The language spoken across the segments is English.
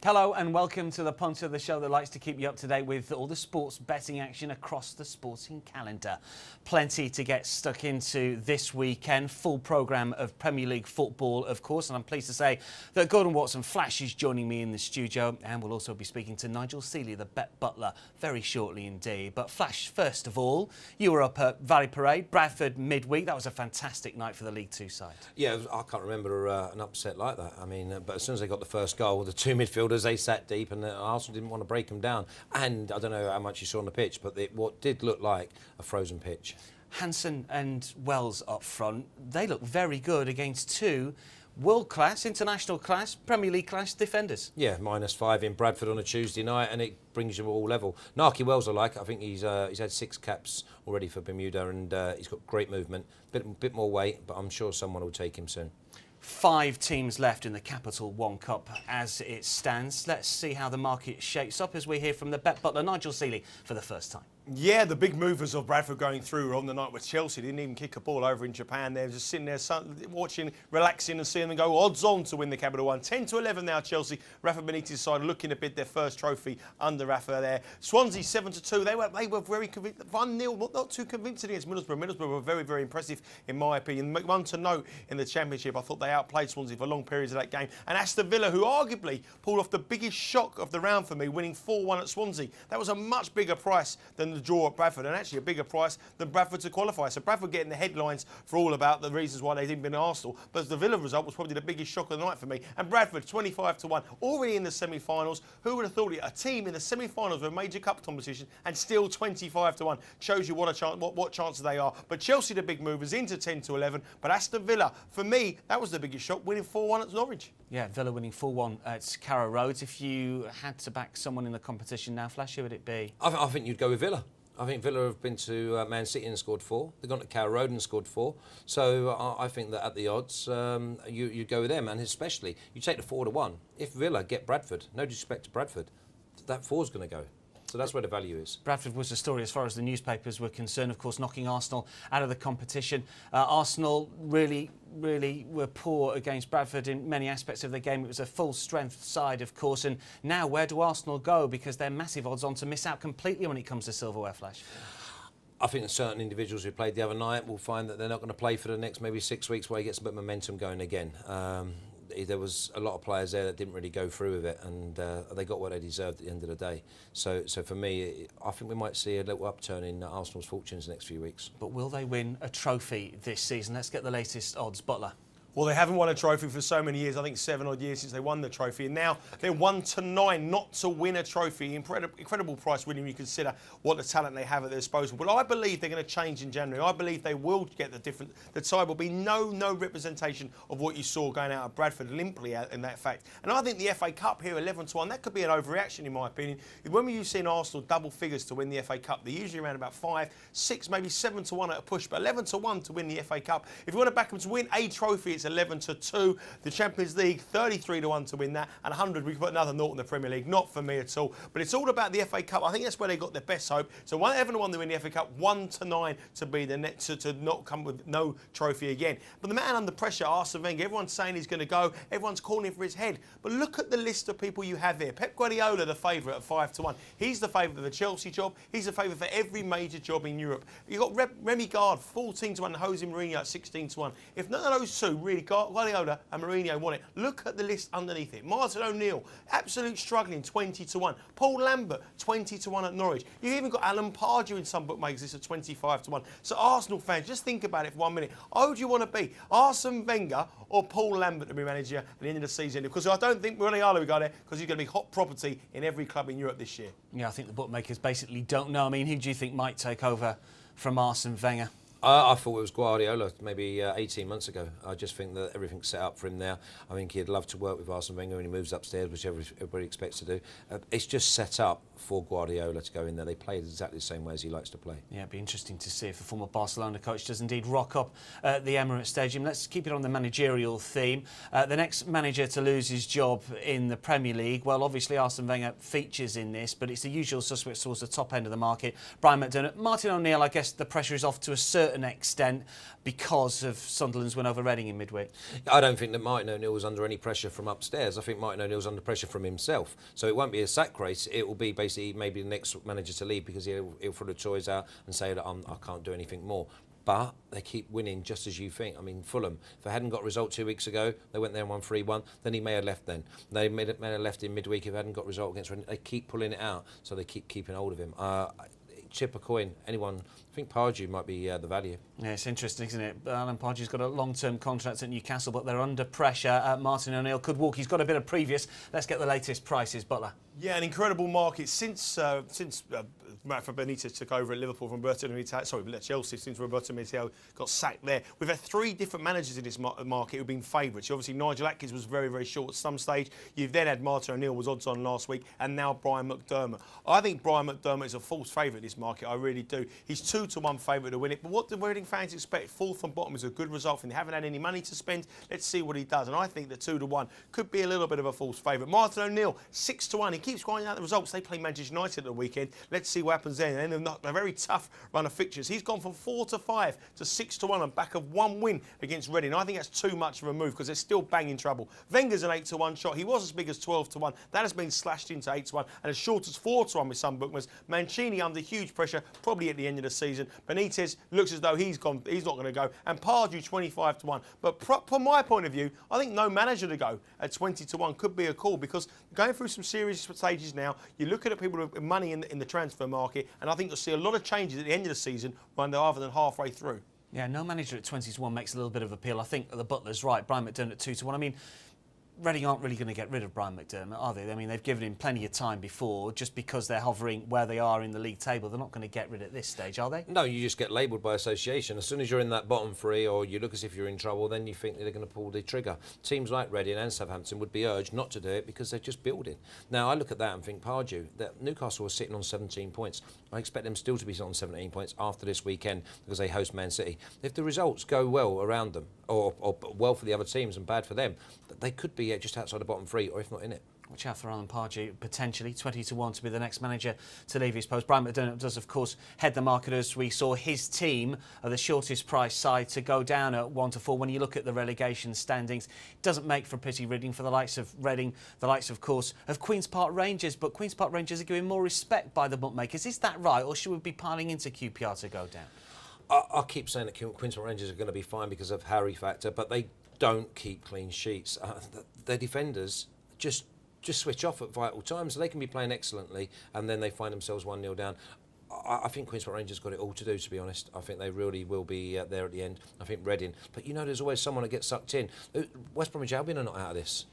Hello and welcome to the Punter, the show that likes to keep you up to date with all the sports betting action across the sporting calendar. Plenty to get stuck into this weekend. Full programme of Premier League football, of course, and I'm pleased to say that Gordon Watson Flash is joining me in the studio, and we'll also be speaking to Nigel Seeley, the Bet Butler, very shortly indeed. But Flash, first of all, you were up at Valley Parade, Bradford midweek. That was a fantastic night for the League Two side. Yeah, I can't remember an upset like that. I mean, but as soon as they got the first goal, the two midfielders, they sat deep, and Arsenal didn't want to break them down. And I don't know how much you saw on the pitch, but what did look like a frozen pitch. Hansen and Wells up front, they look very good against two world-class, international class, Premier League class defenders. Yeah, -5 in Bradford on a Tuesday night, and it brings you all level. Nahki Wells, I think he's had 6 caps already for Bermuda, and he's got great movement, bit more weight, but I'm sure someone will take him soon. 5 teams left in the Capital One Cup as it stands. Let's see how the market shapes up as we hear from the Bet Butler, Nigel Seeley, for the first time. Yeah, the big movers of Bradford going through on the night with Chelsea. Didn't even kick a ball over in Japan. They're just sitting there watching, relaxing and seeing them go odds on to win the Capital One. 10-11 now, Chelsea. Rafa Benitez's side looking to bid their first trophy under Rafa there. Swansea 7-2. They were very convincing. 1-0, not too convincing against Middlesbrough. Middlesbrough were very, very impressive in my opinion. One to note in the Championship, I thought they outplayed Swansea for long periods of that game. And Aston Villa, who arguably pulled off the biggest shock of the round for me, winning 4-1 at Swansea. That was a much bigger price than the draw at Bradford, and actually a bigger price than Bradford to qualify. So Bradford getting the headlines for all about the reasons why they didn't win Arsenal. But the Villa result was probably the biggest shock of the night for me. And Bradford 25-1, already in the semi-finals. Who would have thought it? A team in the semi-finals of a major cup competition and still 25-1 shows you what a chance, what chances they are. But Chelsea, the big movers, into 10-11. But Aston Villa, for me, that was the biggest shock, winning 4-1 at Norwich. Yeah, Villa winning 4-1 at Carrow Road. If you had to back someone in the competition now, Flash, who would it be? I think you'd go with Villa. I think Villa have been to Man City and scored 4. They've gone to Carrow Road and scored 4. So I think that at the odds, you go with them. And especially, you take the 4-1. If Villa get Bradford, no disrespect to Bradford, that 4's going to go. So that's where the value is. Bradford was the story as far as the newspapers were concerned, of course, knocking Arsenal out of the competition. Arsenal really were poor against Bradford in many aspects of the game. It was a full-strength side, of course. And now where do Arsenal go? Because they're massive odds on to miss out completely when it comes to silverware, Flash. I think that certain individuals who played the other night will find that they're not going to play for the next maybe 6 weeks while he gets a bit of momentum going again. There was a lot of players there that didn't really go through with it, and they got what they deserved at the end of the day. So for me, I think we might see a little upturn in Arsenal's fortunes the next few weeks. But will they win a trophy this season? Let's get the latest odds. Butler. Well, they haven't won a trophy for so many years. I think 7 odd years since they won the trophy. And now they're 1-9 not to win a trophy. Incredible price winning when you consider what the talent they have at their disposal. But I believe they're going to change in January. I believe they will get the side will be no representation of what you saw going out of Bradford limply in that fact. And I think the FA Cup here, 11-1, that could be an overreaction in my opinion. When you've seen Arsenal double figures to win the FA Cup, they're usually around about 5, 6, maybe 7-1 at a push. But 11-1 to win the FA Cup. If you want to back them to win a trophy, it's 11-2. The Champions League 33-1 to win that, and 100 we can put another naught in the Premier League. Not for me at all, but it's all about the FA Cup. I think that's where they got their best hope. So 11-1 to win the FA Cup, 1-9 to be the net to not come with no trophy again. But the man under pressure, Arsene Wenger, everyone's saying he's going to go. Everyone's calling for his head. But look at the list of people you have here. Pep Guardiola, the favourite at 5-1. He's the favourite for the Chelsea job. He's the favourite for every major job in Europe. You got Remy Gard 14-1, and Jose Mourinho at 16-1. If none of those two really Guardiola and Mourinho won it. Look at the list underneath it. Martin O'Neill, absolute struggling, 20-1. Paul Lambert, 20-1 at Norwich. You've even got Alan Pardew in some bookmakers list at 25-1. So Arsenal fans, just think about it for 1 minute. Who do you want to be? Arsene Wenger or Paul Lambert to be manager at the end of the season? Because I don't think Guardiola will go there, because he's going to be hot property in every club in Europe this year. Yeah, I think the bookmakers basically don't know. I mean, who do you think might take over from Arsene Wenger? I thought it was Guardiola maybe 18 months ago. I just think that everything's set up for him now. I think he'd love to work with Arsene Wenger when he moves upstairs, which everybody expects to do. It's just set up for Guardiola to go in there. They play exactly the same way as he likes to play. Yeah, it'd be interesting to see if the former Barcelona coach does indeed rock up at the Emirates Stadium. Let's keep it on the managerial theme. The next manager to lose his job in the Premier League, well, obviously Arsene Wenger features in this, but it's the usual suspects towards the top end of the market. Brian McDermott, Martin O'Neill, I guess the pressure is off to a certain certain extent because of Sunderland's win over Reading in midweek? I don't think that Martin O'Neill was under any pressure from upstairs. I think Martin O'Neill's under pressure from himself. So it won't be a sack race. It will be basically maybe the next manager to leave because he'll throw the toys out and say that I can't do anything more. But they keep winning just as you think. I mean, Fulham, if they hadn't got a result 2 weeks ago, they went there and won 3-1, then he may have left then. They may have left in midweek if they hadn't got a result against Reading. They keep pulling it out, so they keep keeping hold of him. Chip a coin, anyone. I think Pardew might be the value. Yeah, it's interesting, isn't it? Alan Pardew's got a long-term contract at Newcastle, but they're under pressure. Martin O'Neill could walk. He's got a bit of previous. Let's get the latest prices, Butler. Yeah, an incredible market since Benitez took over at Liverpool from Roberto Militao. Sorry, Chelsea since Roberto Militao got sacked there. We've had 3 different managers in this market who've been favourites. Obviously, Nigel Atkins was very, very short at some stage. You've then had Martin O'Neill was odds on last week, and now Brian McDermott. I think Brian McDermott is a false favourite in this market. I really do. He's 2-1 favourite to win it. But what do Reading fans expect? 4th and bottom is a good result for them. They haven't had any money to spend. Let's see what he does. And I think the 2-1 could be a little bit of a false favourite. Martin O'Neill 6-1. He keeps grinding out the results. They play Manchester United at the weekend. Let's see what happens then. And a very tough run of fixtures. He's gone from 4-5 to 6-1 on back of 1 win against Reading. I think that's too much of a move because they're still banging trouble. Wenger's an 8-1 shot. He was as big as 12-1. That has been slashed into 8-1 and as short as 4-1 with some bookmakers. Mancini under huge pressure, probably at the end of the season. Benitez looks as though he's not going to go. And Pardew 25-1. But from my point of view, I think no manager to go at 20-1 could be a call because going through some serious stages now, you're looking at people with money in the transfer market, and I think you'll see a lot of changes at the end of the season rather than halfway through. Yeah, no manager at 20-1 makes a little bit of appeal. I think the Butler's right. Brian McDermott at 2-1. I mean, Reading aren't really going to get rid of Brian McDermott, are they? I mean, they've given him plenty of time before. Just because they're hovering where they are in the league table, they're not going to get rid at this stage, are they? No, you just get labelled by association. As soon as you're in that bottom 3 or you look as if you're in trouble, then you think they're going to pull the trigger. Teams like Reading and Southampton would be urged not to do it because they're just building. Now, I look at that and think, Pardew, that Newcastle was sitting on 17 points. I expect them still to be on 17 points after this weekend because they host Man City. If the results go well around them, or well for the other teams and bad for them, they could be just outside the bottom 3 or if not in it. Watch out for Alan Pardew, potentially 20-1 to be the next manager to leave his post. Brian McDermott does, of course, head the market as we saw his team, the shortest price side, to go down at 1-4. When you look at the relegation standings, it doesn't make for a pretty reading for the likes of Reading, the likes, of course, of Queen's Park Rangers. But Queen's Park Rangers are given more respect by the bookmakers. Is that right, or should we be piling into QPR to go down? I keep saying that Queen's Park Rangers are going to be fine because of Harry factor, but they don't keep clean sheets. Their defenders just switch off at vital times. So they can be playing excellently and then they find themselves 1-0 down. I think Queen's Park Rangers got it all to do, to be honest. I think they really will be there at the end. I think Reading. But, you know, there's always someone that gets sucked in. West Bromwich Albion are not out of this.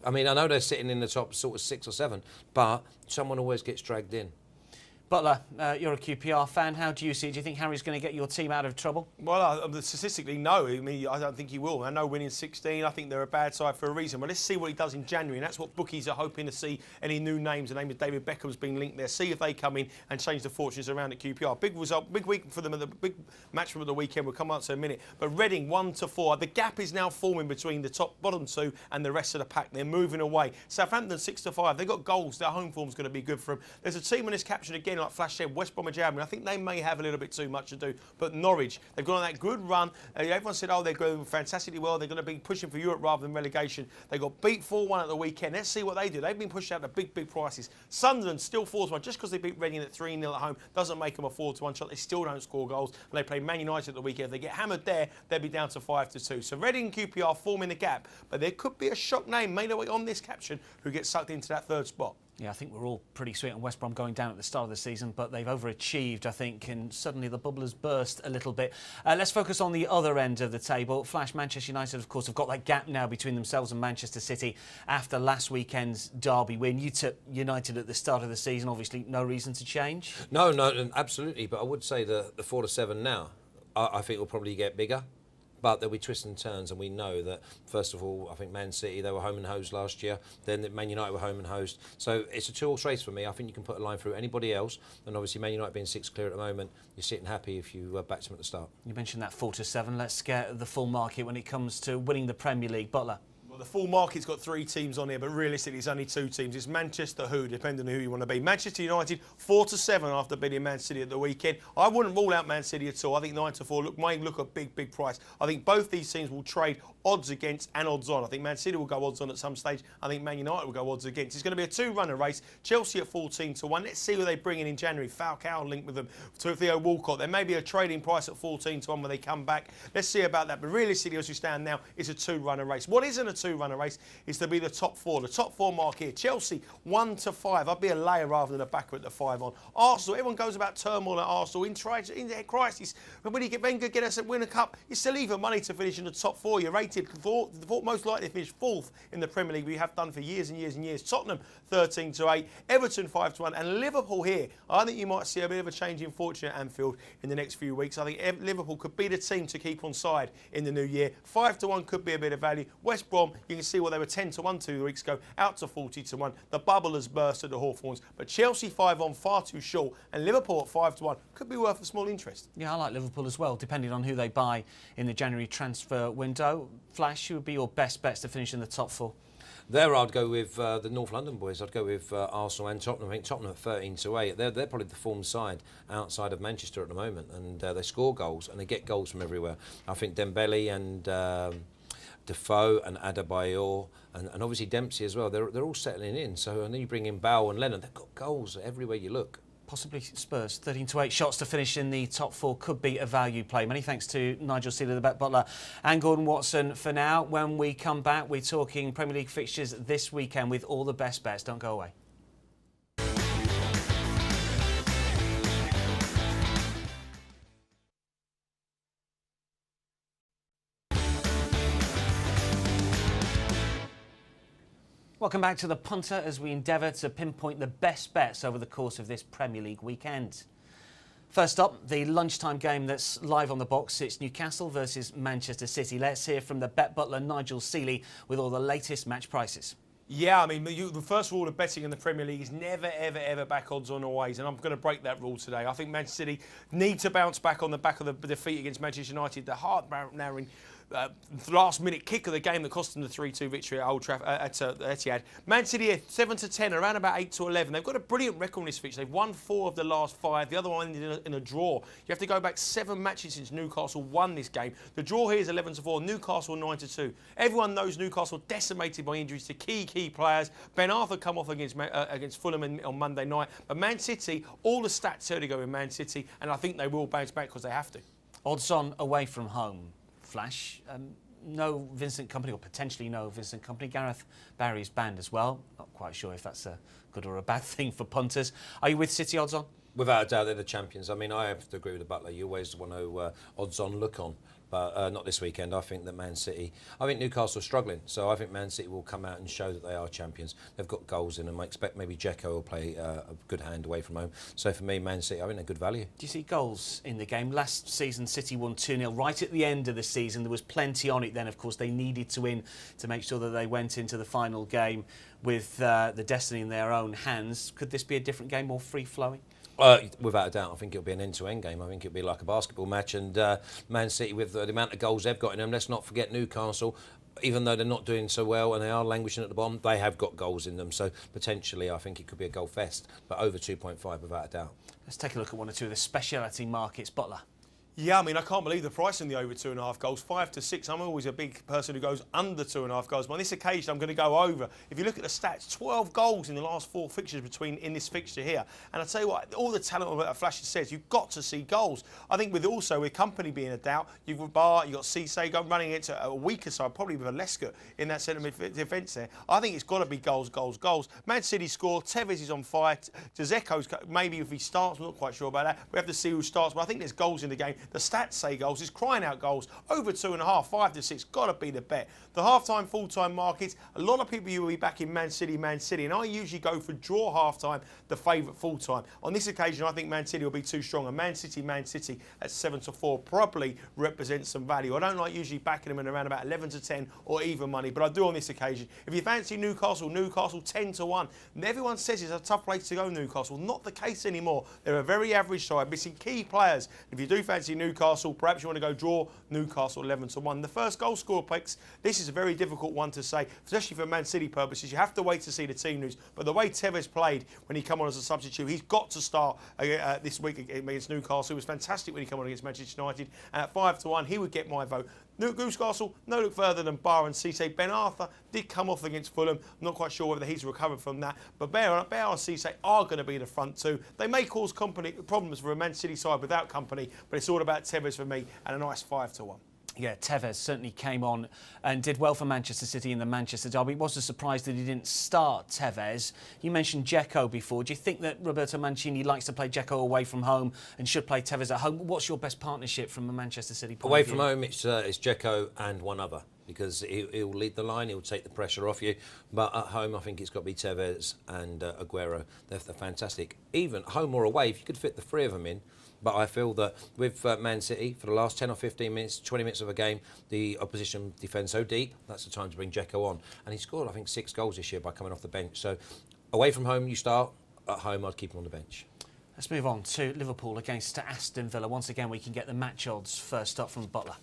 I mean, I know they're sitting in the top sort of 6 or 7, but someone always gets dragged in. Butler, you're a QPR fan. How do you see it? Do you think Harry's going to get your team out of trouble? Well, statistically, no. I mean, I don't think he will. I know winning 16, I think they're a bad side for a reason. But let's see what he does in January. And that's what bookies are hoping to see. Any new names. The name of David Beckham's been linked there. See if they come in and change the fortunes around at QPR. Big result, big week for them. The big match for them at the weekend. We'll come on to in a minute. But Reading 1-4. The gap is now forming between the bottom 2 and the rest of the pack. They're moving away. Southampton 6-5. They've got goals. Their home form's going to be good for them. There's a team on this captured again, like Flash said, West Bromwich Albion. I think they may have a little bit too much to do. But Norwich, they've gone on that good run. Everyone said, oh, they're going fantastically well. They're going to be pushing for Europe rather than relegation. They got beat 4-1 at the weekend. Let's see what they do. They've been pushed out to big, big prices. Sunderland still 4-1. Just because they beat Reading at 3-0 at home doesn't make them a 4-1 shot. They still don't score goals. And they play Man United at the weekend. If they get hammered there, they'll be down to 5-2. So Reading and QPR forming the gap. But there could be a shock name made away on this caption who gets sucked into that 3rd spot. Yeah, I think we're all pretty sweet on West Brom going down at the start of the season, but they've overachieved, I think, and suddenly the bubble has burst a little bit. Let's focus on the other end of the table. Flash, Manchester United, of course, have got that gap now between themselves and Manchester City after last weekend's derby win. You took United at the start of the season, obviously no reason to change. No, absolutely, but I would say the 4-7 now, I think will probably get bigger. But there'll be twists and turns, and we know that, first of all, I think Man City, they were home and host last year. Then Man United were home and host. So it's a 2-horse race for me. I think you can put a line through anybody else. And obviously, Man United being 6 clear at the moment, you're sitting happy if you backed them at the start. You mentioned that 4-7. Let's get the full market when it comes to winning the Premier League. Butler. Well, the full market's got 3 teams on here, but realistically it's only 2 teams. It's Manchester who, depending on who you want to be. Manchester United 4-7 after beating Man City at the weekend. I wouldn't rule out Man City at all. I think 9-4 may look a big price. I think both these teams will trade odds against and odds on. I think Man City will go odds on at some stage. I think Man United will go odds against. It's going to be a 2-runner race. Chelsea at 14-1. Let's see who they bring in January. Falcao linked with them to Theo Walcott. There may be a trading price at 14-1 when they come back. Let's see about that. But realistically, as we stand now, it's a 2-runner race. What isn't a 2-runner race is to be the top 4. The top 4 mark here. Chelsea 1-5. I'd be a layer rather than a backer at the 5 on. Arsenal, everyone goes about turmoil at Arsenal in their crisis. But when you get Wenger get us win a cup, you still even money to finish in the top 4. You're rated most likely to finish 4th in the Premier League. We have done for years and years and years. Tottenham 13-8, Everton 5-1, and Liverpool here. I think you might see a bit of a change in fortune at Anfield in the next few weeks. I think Liverpool could be the team to keep on side in the new year. 5-1 could be a bit of value. West Brom, you can see what they were 10-1 2 weeks ago, out to 40-1. The bubble has burst at the Hawthorns, but Chelsea 5 on, far too short, and Liverpool at 5-1 could be worth a small interest. Yeah, I like Liverpool as well, depending on who they buy in the January transfer window. Flash, who would be your best bets to finish in the top 4? There, I'd go with the North London boys. I'd go with Arsenal and Tottenham. I think Tottenham at 13-8. They're probably the form side outside of Manchester at the moment, and they score goals and they get goals from everywhere. I think Dembele and Defoe and Adebayor and obviously Dempsey as well. They're all settling in. So and then you bring in Bale and Lennon. They've got goals everywhere you look. Possibly Spurs, 13-8 shots to finish in the top 4 could be a value play. Many thanks to Nigel Seeley, the Bet Butler, and Gordon Watson for now. When we come back, we're talking Premier League fixtures this weekend with all the best bets. Don't go away. Welcome back to the Punter as we endeavour to pinpoint the best bets over the course of this Premier League weekend. First up, the lunchtime game that's live on the box. It's Newcastle versus Manchester City. Let's hear from the Bet Butler, Nigel Seeley, with all the latest match prices. Yeah, I mean, the first rule of betting in the Premier League is never, ever back odds on always, and I'm going to break that rule today. I think Manchester City need to bounce back on the back of the defeat against Manchester United. The heart-narrowing last-minute kick of the game that cost them the 3-2 victory at Old Trafford at Etihad. Man City 7-10, around about 8-11. They've got a brilliant record in this fixture. They've won 4 of the last 5. The other one ended in a draw. You have to go back 7 matches since Newcastle won this game. The draw here is 11-4. Newcastle 9-2. Everyone knows Newcastle decimated by injuries to key players. Ben Arthur come off against Fulham on Monday night. But Man City, all the stats here to go in Man City, and I think they will bounce back because they have to. Odds on away from home. Flash, no Vincent Kompany, or potentially no Vincent Kompany. Gareth Barry's banned as well. Not quite sure if that's a good or a bad thing for punters. Are you with City odds on? Without a doubt, they're the champions. I mean, I have to agree with the Butler. You always want to odds on look on. But not this weekend. I think that Man City, I think Newcastle are struggling, so I think Man City will come out and show that they are champions. They've got goals in them. I expect maybe Dzeko will play a good hand away from home. So for me, Man City, I think they're good value. Do you see goals in the game? Last season, City won 2-0. Right at the end of the season, there was plenty on it then. Of course, they needed to win to make sure that they went into the final game with the destiny in their own hands. Could this be a different game, more free-flowing? Without a doubt, I think it'll be an end-to-end game. I think it'll be like a basketball match. And Man City, with the amount of goals they've got in them, let's not forget Newcastle. Even though they're not doing so well and they are languishing at the bottom, they have got goals in them. So potentially, I think it could be a goal fest. But over 2.5, without a doubt. Let's take a look at one or two of the speciality markets. Butler. Yeah, I mean, I can't believe the price in the over 2.5 goals, 5 to 6. I'm always a big person who goes under 2.5 goals. But on this occasion, I'm going to go over. If you look at the stats, 12 goals in the last 4 fixtures in this fixture here. And I tell you what, all the talent that Flash says, you've got to see goals. I think with Kompany being a doubt, you've got Bar, you've got Cisse running into a weaker side, probably with a Leicester in that centre defence there. I think it's got to be goals. Man City score. Tevez is on fire. Dzeko's maybe if he starts, I'm not quite sure about that. We have to see who starts. But I think there's goals in the game. The stats say goals. It's crying out goals. Over 2.5, 5 to 6. Got to be the bet. The half-time, full-time markets. A lot of people will be back in Man City. And I usually go for draw half-time, the favourite full-time. On this occasion, I think Man City will be too strong. And Man City at 7-4 probably represents some value. I don't like usually backing them in around about 11 to 10 or even money, but I do on this occasion. If you fancy Newcastle 10-1. And everyone says it's a tough place to go, Newcastle. Not the case anymore. They're a very average side, missing key players. If you do fancy fancy Newcastle. Perhaps you want to go draw Newcastle 11-1. The first goal scorer picks, this is a very difficult one to say, especially for Man City purposes. You have to wait to see the team news. But the way Tevez played when he came on as a substitute, he's got to start this week against Newcastle. It was fantastic when he came on against Manchester United. And at 5-1, he would get my vote. Newcastle, no look further than Barr and Cisse. Ben Arthur did come off against Fulham. I'm not quite sure whether he's recovered from that. But Barr and Cisse are going to be the front two. They may cause problems for a Man City side without company, but it's all about Tevez for me and a nice 5-1. Yeah, Tevez certainly came on and did well for Manchester City in the Manchester derby. It was a surprise that he didn't start Tevez. You mentioned Dzeko before. Do you think that Roberto Mancini likes to play Dzeko away from home and should play Tevez at home? What's your best partnership from a Manchester City point Away of view? from home, it's Dzeko and one other, because he'll lead the line, he'll take the pressure off you. But at home, I think it's got to be Tevez and Aguero. They're fantastic. Even home or away, if you could fit the three of them in. But I feel that with Man City, for the last 10 or 15 minutes, 20 minutes of a game, the opposition defends so deep, that's the time to bring Dzeko on. And he scored, I think, 6 goals this year by coming off the bench. So away from home, you start. At home, I'd keep him on the bench. Let's move on to Liverpool against Aston Villa. Once again, we can get the match odds first up from Butler.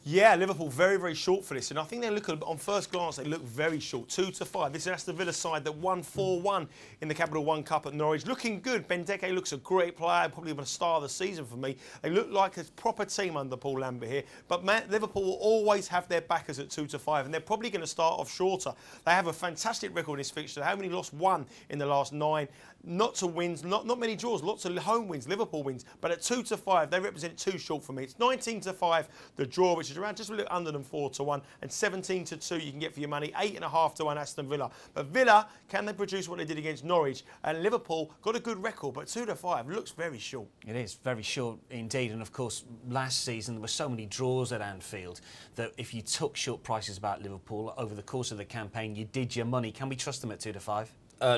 Yeah, Liverpool very, very short for this. And I think they look, on first glance, they look very short. 2-5. This is Aston Villa side that won 4-1 in the Capital One Cup at Norwich. Looking good. Benteke looks a great player, probably the star of the season for me. They look like a proper team under Paul Lambert here. But Liverpool will always have their backers at 2-5, and they're probably going to start off shorter. They have a fantastic record in this fixture. They haven't only lost 1 in the last 9. Lots of wins, not many draws, lots of home wins, Liverpool wins. But at 2-5, they represent too short for me. It's 19-5, the draw, which is around just a little under than 4-1, and 17-2 you can get for your money. 8.5-1 Aston Villa. But Villa, can they produce what they did against Norwich? And Liverpool got a good record, but 2-5 looks very short. It is very short indeed. And of course, last season there were so many draws at Anfield that if you took short prices about Liverpool over the course of the campaign, you did your money. Can we trust them at 2-5?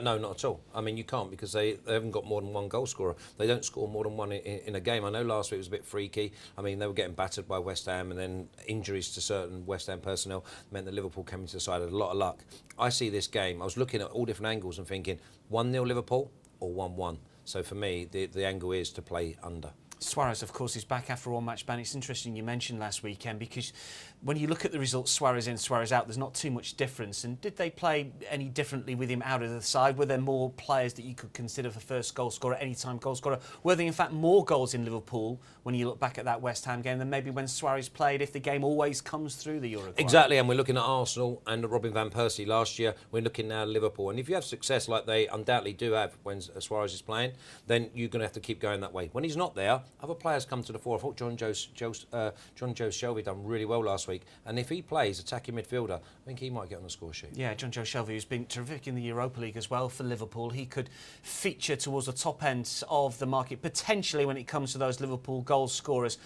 No, not at all. I mean, you can't, because they haven't got more than one goal scorer. They don't score more than one in a game. I know last week was a bit freaky. I mean, they were getting battered by West Ham, and then injuries to certain West Ham personnel meant that Liverpool came into the side with a lot of luck. I see this game, I was looking at all different angles and thinking 1-0 Liverpool or 1-1. So for me, the angle is to play under. Suarez, of course, is back after a one-match ban. It's interesting you mentioned last weekend, because when you look at the results, Suarez in, Suarez out, there's not too much difference. And did they play any differently with him out of the side? Were there more players that you could consider for first goal scorer, anytime goal scorer? Were there, in fact, more goals in Liverpool when you look back at that West Ham game than maybe when Suarez played, if the game always comes through the Uruguay? Exactly, and we're looking at Arsenal and Robin van Persie last year. We're looking now at Liverpool. And if you have success like they undoubtedly do have when Suarez is playing, then you're going to have to keep going that way. When he's not there, other players come to the fore. I thought John Joe Shelby done really well last week, and if he plays attacking midfielder, I think he might get on the score sheet. Yeah, John Joe Shelby, who's been terrific in the Europa League as well for Liverpool. He could feature towards the top end of the market, potentially when it comes to those Liverpool goal scorers.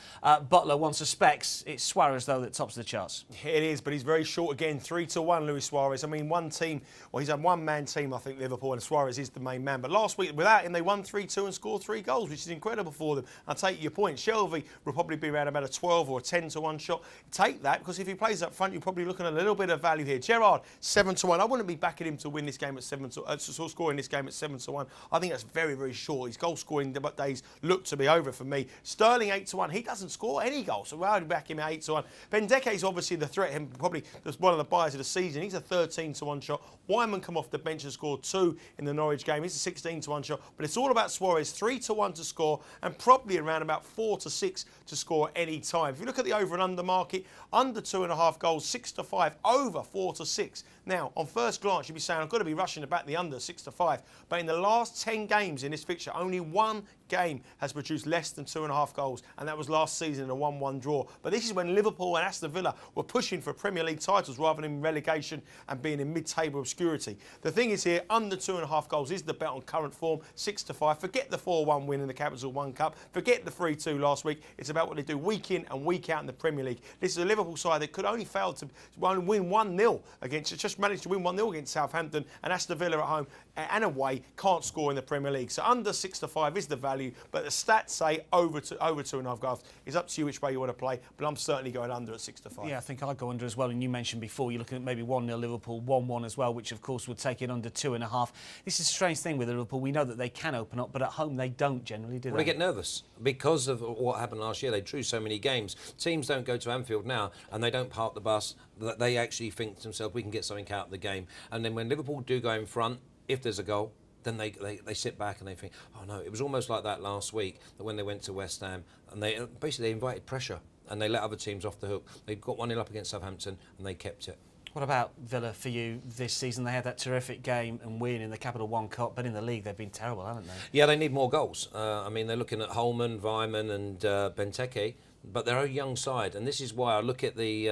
Butler, one suspects it's Suarez, though, that tops the charts. It is, but he's very short again. 3-1, Luis Suarez. I mean, one team, well, he's a one-man team, I think, Liverpool, and Suarez is the main man. But last week, without him, they won 3-2 and scored 3 goals, which is incredible for them. I'll take your point. Shelby will probably be around about a 12 or a 10-1 shot. Take that, because if he plays up front, you're probably looking at a little bit of value here. Gerrard, 7-1. I wouldn't be backing him to win this game at scoring this game at 7-1. I think that's very, very short. His goal scoring days look to be over for me. Sterling, 8-1. He doesn't score any goals, so why would I back him at 8-1? Benteke is obviously the threat, and probably just one of the buyers of the season. He's a 13-1 shot. Wyman come off the bench and scored 2 in the Norwich game. He's a 16-1 shot. But it's all about Suarez, 3-1 to score, and probably around about 4-6 to score any time. If you look at the over and under market, under 2.5 goals, 6-5, over 4-6. Now, on first glance, you'd be saying, I've got to be rushing to back the under 6-5. But in the last 10 games in this fixture, only one game has produced less than 2.5 goals, and that was last season in a 1-1 draw. But this is when Liverpool and Aston Villa were pushing for Premier League titles rather than relegation and being in mid-table obscurity. The thing is here, under 2.5 goals is the bet on current form, 6-5. Forget the 4-1 win in the Capital One Cup. Forget the 3-2 last week. It's about what they do week in and week out in the Premier League. This is a Liverpool side that could only fail to win 1-0 against, just managed to win 1-0 against Southampton, and Aston Villa at home and away can't score in the Premier League. So under 6-5 is the value, but the stats say over 2.5 goals. It's up to you which way you want to play, but I'm certainly going under at 6-5. Yeah, I think I'd go under as well. And you mentioned before, you're looking at maybe 1-0 Liverpool, 1-1 as well, which of course would take it under 2.5. This is a strange thing with Liverpool. We know that they can open up, but at home they don't generally, do they? Well, they get nervous. because of what happened last year. They drew so many games. Teams don't go to Anfield now and they don't park the bus. They actually think to themselves, we can get something out of the game. And then when Liverpool do go in front, if there's a goal, then they sit back and they think, oh no, it was almost like that last week, that when they went to West Ham and they invited pressure and they let other teams off the hook. They got 1-0 up against Southampton and they kept it. What about Villa for you this season? They had that terrific game and win in the Capital One Cup, but in the league they've been terrible, haven't they? Yeah, they need more goals. I mean, they're looking at Holman, Weimann and Benteke, but they're a young side. And this is why I look at the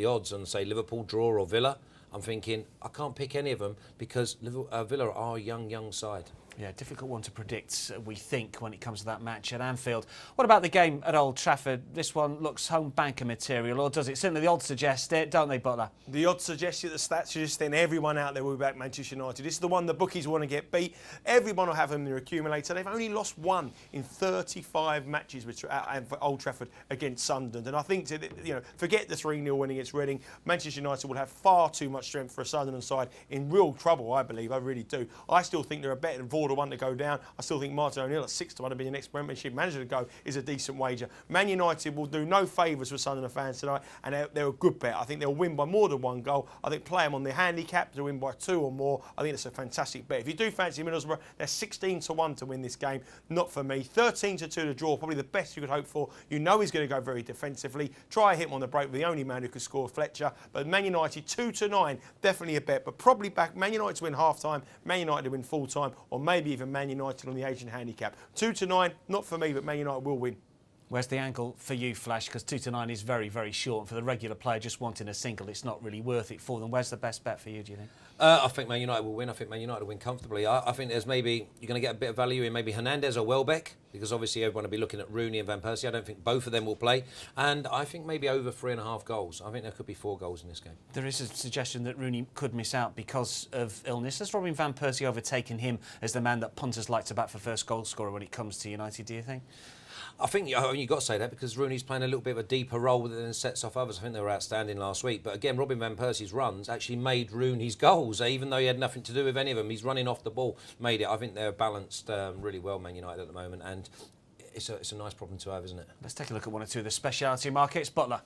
odds and say Liverpool draw or Villa. I'm thinking, I can't pick any of them because Villa are a young side. Yeah, difficult one to predict, we think, when it comes to that match at Anfield. What about the game at Old Trafford? This one looks home banker material, or does it? Certainly the odds suggest it, don't they, Butler? The odds suggest it, the stats suggest it, and everyone out there will back Manchester United. This is the one the bookies want to get beat. Everyone will have them in their accumulator. They've only lost one in 35 matches at Old Trafford against Sunderland. And I think, forget the 3-0 win against Reading. Manchester United will have far too much strength for a Sunderland side in real trouble, I believe. I really do. I still think they're a better than 4-1 to go down. I still think Martin O'Neill at 6-1 to be the next Premiership manager to go is a decent wager. Man United will do no favours for Sunderland fans tonight, and they're a good bet. I think they'll win by more than 1 goal. I think play them on their handicap to win by 2 or more. I think it's a fantastic bet. If you do fancy Middlesbrough, they're 16-1 to win this game. Not for me. 13-2 to draw, probably the best you could hope for. You know he's going to go very defensively. Try hit him on the break with the only man who could score, Fletcher. But Man United 2-9, definitely a bet. But probably back Man United to win half time, Man United to win full time, or maybe even Man United on the Asian handicap. 2-9, not for me, but Man United will win. Where's the angle for you, Flash? Because 2-9 is very, very short. And for the regular player just wanting a single, it's not really worth it for them. Where's the best bet for you, do you think? I think Man United will win. I think Man United will win comfortably. I think there's maybe, you're going to get a bit of value in maybe Hernandez or Welbeck, because obviously everyone will be looking at Rooney and Van Persie. I don't think both of them will play. And I think maybe over 3.5 goals. I think there could be 4 goals in this game. There is a suggestion that Rooney could miss out because of illness. Has Robin Van Persie overtaken him as the man that punters like to bat for first goal scorer when it comes to United, do you think? I think you've got to say that because Rooney's playing a little bit of a deeper role than sets off others. I think they were outstanding last week. But again, Robin Van Persie's runs actually made Rooney's goals. Even though he had nothing to do with any of them, he's running off the ball, made it. I think they're balanced really well, Man United, at the moment. And it's a nice problem to have, isn't it? Let's take a look at one or two of the speciality markets. Butler.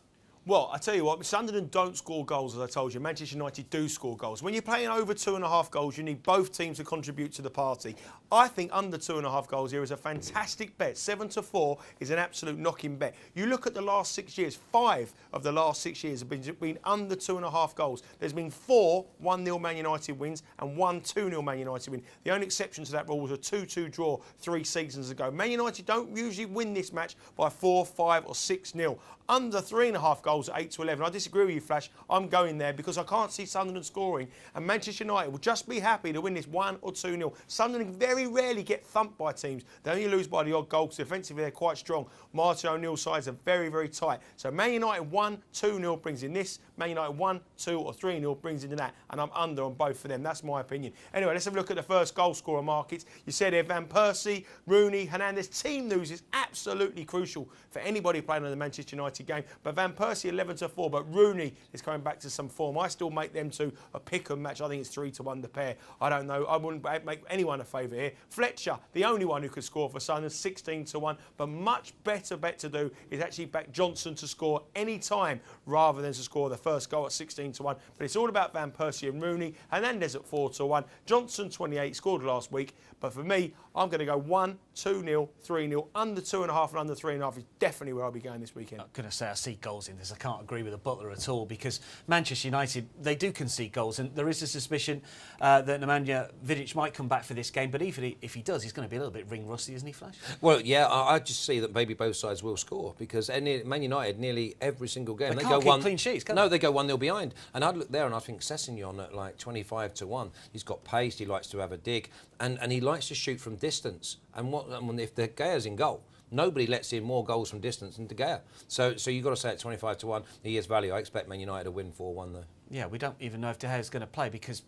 Well, I tell you what, Sunderland don't score goals, as I told you. Manchester United do score goals. When you're playing over 2.5 goals, you need both teams to contribute to the party. I think under 2.5 goals here is a fantastic bet. 7-4 is an absolute knocking bet. You look at the last 6 years, 5 of the last 6 years have been under 2.5 goals. There's been 4 1-0 Man United wins and 1 2-0 Man United win. The only exception to that rule was a 2-2 draw 3 seasons ago. Man United don't usually win this match by 4, 5 or 6-0. Under 3.5 goals at 8-11. I disagree with you, Flash. I'm going there because I can't see Sunderland scoring. And Manchester United will just be happy to win this 1 or 2-0. Sunderland very rarely get thumped by teams. They only lose by the odd goal because defensively they're quite strong. Martin O'Neill's sides are very, very tight. So Man United 1-2-0 brings in this. Man United 1, 2 or 3-0 brings into that. And I'm under on both of them. That's my opinion. Anyway, let's have a look at the first goal scorer markets. You said there Van Persie, Rooney, Hernandez. Team news is absolutely crucial for anybody playing on the Manchester United game. But Van Persie 11-4, but Rooney is coming back to some form. I still make them two a pick and match. I think it's 3-1 the pair. I don't know. I wouldn't make anyone a favour here. Fletcher, the only one who could score for Sunderland, 16-1. But much better bet to do is actually back Johnson to score any time rather than to score the first goal at 16-1. But it's all about Van Persie and Rooney. Hernandez at 4-1. Johnson 28, scored last week. But for me, I'm going to go 1, 2-0, 3-0. Under 2.5 and under 3.5 is definitely where I'll be going this weekend. I'm going to say I see goals in this. I can't agree with the Butler at all because Manchester United, they do concede goals, and there is a suspicion that Nemanja Vidic might come back for this game, but even if he does, he's going to be a little bit ring rusty, isn't he, Flash? Well, yeah, I just see that maybe both sides will score because Man United, nearly every single game, they go can't keep clean sheets, can they go 1-0 behind. And I'd look there and I think Sessegnon at like 25-1. He's got pace, he likes to have a dig, and he likes to shoot from distance. And if De Gea's in goal, nobody lets in more goals from distance than De Gea. So you've got to say at 25-1, he has value. I expect Man United to win 4-1 though. Yeah, we don't even know if De Gea's going to play because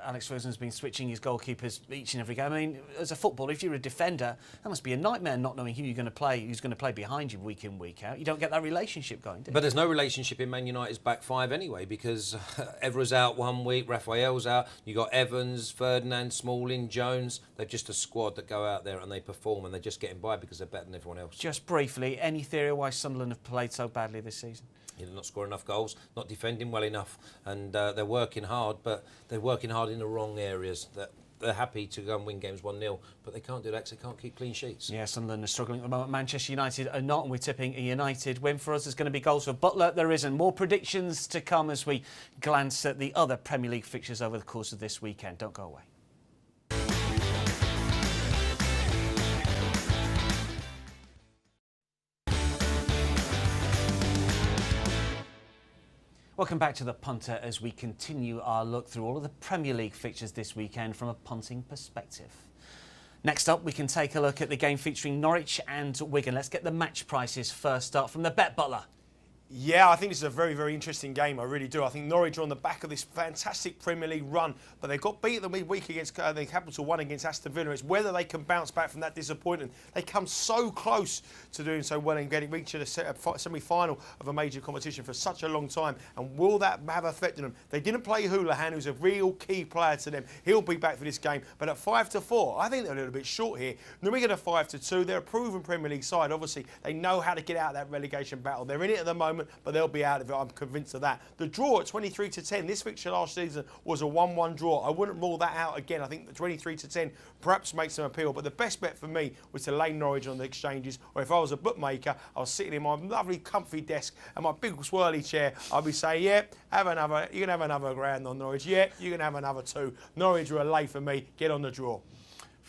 Alex Ferguson's been switching his goalkeepers each and every game. I mean, as a footballer, if you're a defender, that must be a nightmare not knowing who you're going to play, who's going to play behind you week in, week out. You don't get that relationship going, do you? But there's no relationship in Man United's back five anyway, because Evra's out 1 week, Raphael's out, you got Evans, Ferdinand, Smalling, Jones. They're just a squad that go out there and they perform and they're just getting by because they're better than everyone else. Just briefly, any theory why Sunderland have played so badly this season? They're not scoring enough goals, not defending well enough, and they're working hard, but they're working hard in the wrong areas. They're happy to go and win games 1-0, but they can't do that because they can't keep clean sheets. Yeah, Sunderland are struggling at the moment. Manchester United are not, and we're tipping a United win. For us, there's going to be goals for Butler. There isn't. More predictions to come as we glance at the other Premier League fixtures over the course of this weekend. Don't go away. Welcome back to the Punter as we continue our look through all of the Premier League fixtures this weekend from a punting perspective. Next up, we can take a look at the game featuring Norwich and Wigan. Let's get the match prices first up from the Bet Butler. Yeah, I think this is a very, very interesting game. I really do. I think Norwich are on the back of this fantastic Premier League run, but they got beat the midweek against the Capital One against Aston Villa. It's whether they can bounce back from that disappointment. They come so close to doing so well and reaching a semi-final of a major competition for such a long time. And will that have affected them? They didn't play Houlihan, who's a real key player to them. He'll be back for this game. But at 5-4, I think they're a little bit short here. Wigan are 5-2. They're a proven Premier League side. Obviously, they know how to get out of that relegation battle. They're in it at the moment, but they'll be out of it. I'm convinced of that. The draw at 23-10. This fixture last season was a 1-1 draw. I wouldn't rule that out again. I think the 23-10 perhaps makes some appeal. But the best bet for me was to lay Norwich on the exchanges. Or if I was a bookmaker, I was sitting in my lovely comfy desk and my big swirly chair, I'd be saying, yeah, you can have another grand on Norwich. Yeah, you can have another 2. Norwich are a lay for me. Get on the draw.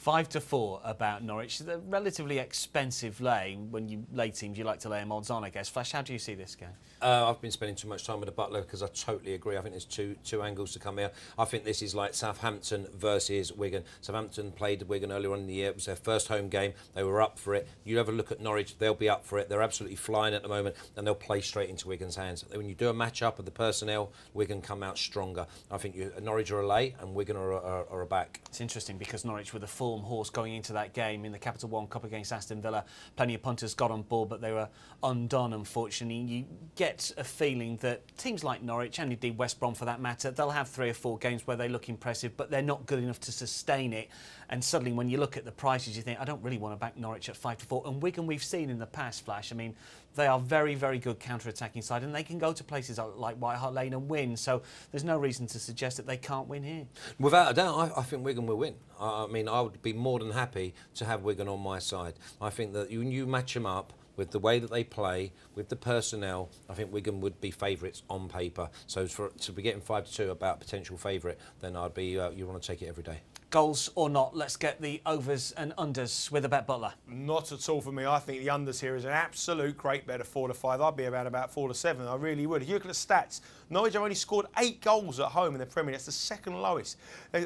5-4 about Norwich. They're relatively expensive lay. When you lay teams, you like to lay them odds on, I guess. Flash, how do you see this game? I've been spending too much time with the Butler because I totally agree. I think there's two angles to come here. I think this is like Southampton versus Wigan. Southampton played Wigan earlier on in the year. It was their first home game. They were up for it. You have a look at Norwich, they'll be up for it. They're absolutely flying at the moment and they'll play straight into Wigan's hands. When you do a match-up of the personnel, Wigan come out stronger. I think Norwich are a lay and Wigan are a back. It's interesting because Norwich were the Fulham horse going into that game in the Capital One Cup against Aston Villa. Plenty of punters got on board, but they were undone, unfortunately. You get a feeling that teams like Norwich, and indeed West Brom for that matter, they'll have 3 or 4 games where they look impressive, but they're not good enough to sustain it. And suddenly when you look at the prices, you think, I don't really want to back Norwich at 5-4. And Wigan, we've seen in the past, Flash, I mean, they are very, very good counter-attacking side, and they can go to places like White Hart Lane and win. So there's no reason to suggest that they can't win here. Without a doubt, I think Wigan will win. I mean, I would be more than happy to have Wigan on my side. I think that you match them up with the way that they play, with the personnel, I think Wigan would be favourites on paper. So to be getting 5-2 about potential favourite, then I'd be, you want to take it every day. Goals or not, let's get the overs and unders with the Bet Butler. Not at all for me. I think the unders here is an absolute great bet of 4-5. I'd be about 4-7. I really would. If you look at the stats, Norwich have only scored 8 goals at home in the Premier League. That's the second lowest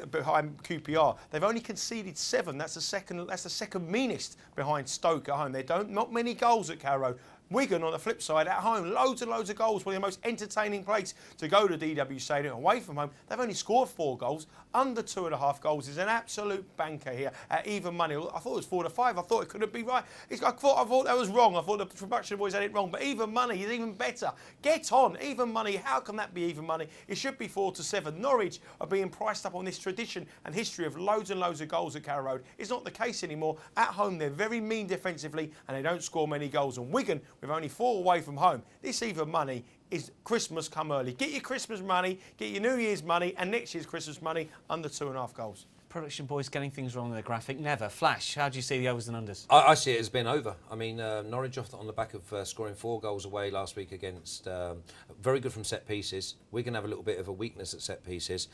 behind QPR. They've only conceded 7. That's the second meanest behind Stoke at home. Not many goals at Carrow Road. Wigan, on the flip side, at home, loads and loads of goals. One of the most entertaining place to go to DW Stadium. Away from home, they've only scored 4 goals. Under 2.5 goals is an absolute banker here at even money. I thought it was 4-5. I thought it couldn't be right. I thought that was wrong. I thought the production boys had it wrong. But even money is even better. Get on. Even money. How can that be even money? It should be 4-7. Norwich are being priced up on this tradition and history of loads and loads of goals at Carrow Road. It's not the case anymore. At home, they're very mean defensively and they don't score many goals. And Wigan, with only 4 away from home, this even money is Christmas come early. Get your Christmas money, get your New Year's money and next year's Christmas money under 2.5 goals. Production boys getting things wrong in the graphic. Never. Flash, how do you see the overs and unders? I see it as being over. I mean, Norwich on the back of scoring 4 goals away last week against, very good from set pieces. Wigan have a little bit of a weakness at set pieces.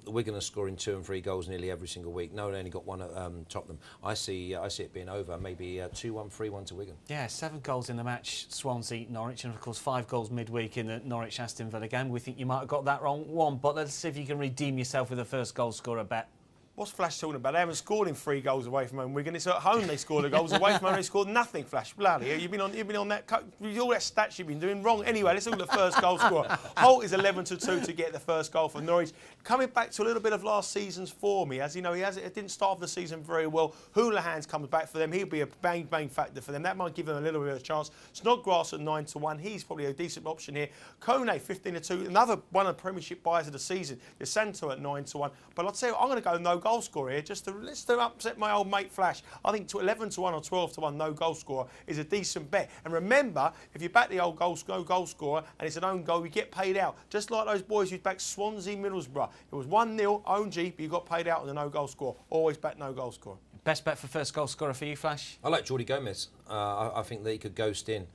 Wigan are scoring 2 and 3 goals nearly every single week. No, they only got 1 at Tottenham. I see it being over. Maybe 2-1, 3-1 to Wigan. Yeah, 7 goals in the match, Swansea, Norwich, and of course 5 goals midweek in the Norwich-Aston Villa game. We think you might have got that wrong. 1, but let's see if you can redeem yourself with the first goal scorer bet. What's Flash talking about? They haven't scored in 3 goals away from home. Wigan. It's at home they scored the goals. Away from home they scored nothing. Flash, bloody hell. You've been on that. All that stats you've been doing wrong. Anyway, let's look at the first goal scorer. Holt is 11-2 to get the first goal for Norwich. Coming back to a little bit of last season's form, as you know, it didn't start off the season very well. Houlihan's comes back for them. He'll be a bang factor for them. That might give them a little bit of a chance. Snodgrass at 9-1. He's probably a decent option here. Kone 15-2. Another one of the Premiership buys of the season. DeSanto at 9-1. But I'll tell you, I'm going to go no goal scorer here. Let's upset my old mate Flash. I think 11-1 or 12-1 no goal scorer is a decent bet. And remember, if you back the old goal scorer and it's an own goal, you get paid out. Just like those boys who backed Swansea Middlesbrough. It was 1-0 own G, but you got paid out on the no goal scorer. Always back no goal scorer. Best bet for first goal scorer for you, Flash? I like Jordi Gomez. I think that he could ghost in.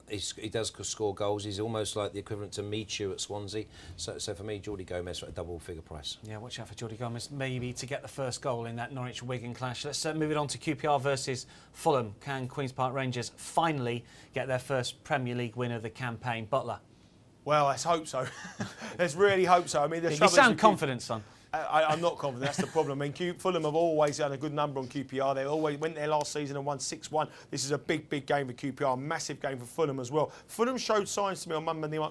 He does score goals. He's almost like the equivalent to Michu at Swansea. So for me, Jordi Gomez at a double-figure price. Yeah, watch out for Jordi Gomez, maybe to get the first goal in that Norwich-Wigan clash. Let's move it on to QPR versus Fulham. Can Queen's Park Rangers finally get their first Premier League win of the campaign? Butler? Well, let's hope so. Let's really hope so. I mean, you sound confident, son. I'm not confident. That's the problem. I mean, Fulham have always had a good number on QPR. They always went there last season and won 6-1. This is a big game for QPR. Massive game for Fulham as well. Fulham showed signs to me on